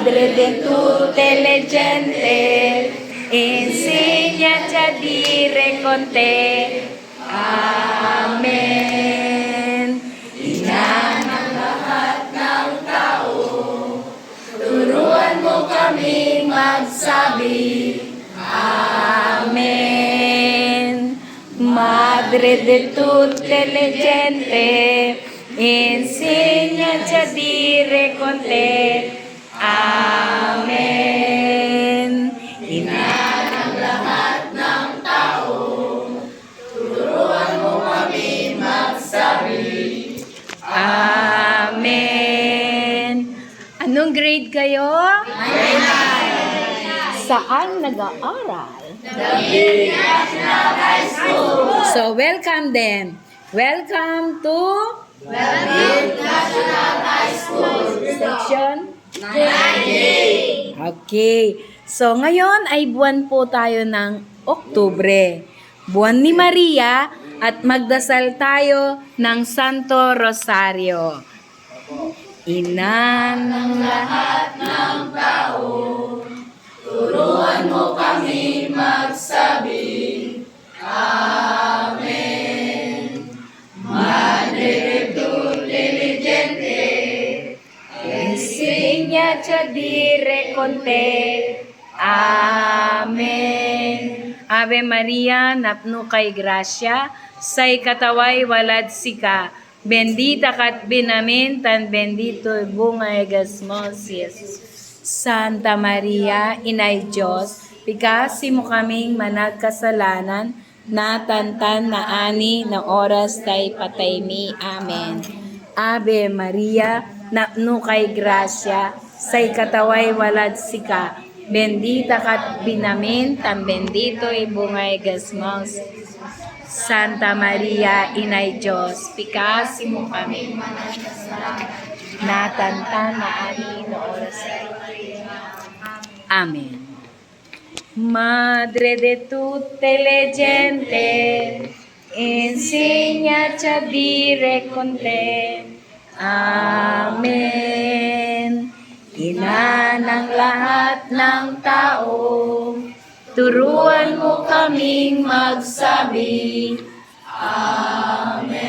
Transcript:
Madre de tutte le gente, insegnaci a dire con te. Amen. Ina ng lahat ng tao, turuan mo kami magsabi. Amen. Madre de tutte le gente, insegnaci a dire con te. Amen. Ina ng lahat ng tao, turuan mo kami magsabi. Amen. Anong grade kayo? Grade 9. Saan nag-aaral? David National High School. So, welcome them. Welcome to David National High School. Section 9A. Okay. So, ngayon ay buwan po tayo ng Oktubre. Buwan ni Maria at magdasal tayo ng Santo Rosario. Ina ng lahat ng tao, turuan mo kami magsabi. Amen. Madre de tutte le gente, insegnaci a dire con te. Amen. Ave Maria, napno kay grasya, say kataway walad sika, bendita kat binamin, tan bendito bunga egas mo, Jesus. Santa Maria, Inay Diyos, pikasi mo kaming managkasalanan, natantan na ani na oras tay patay mi. Amen. Ave Maria, napno kay grasya, say kataway walad sika, bendita kat binamin, tan bendito ibungay gasmos. Santa Maria, Inay Diyos, pikasi mo kami natantan na ani na oras. Amen. Madre de tutte le gente, insegnaci a dire con te. Amen. Ina ng lahat ng tao, turuan mo kaming magsabi. Amen.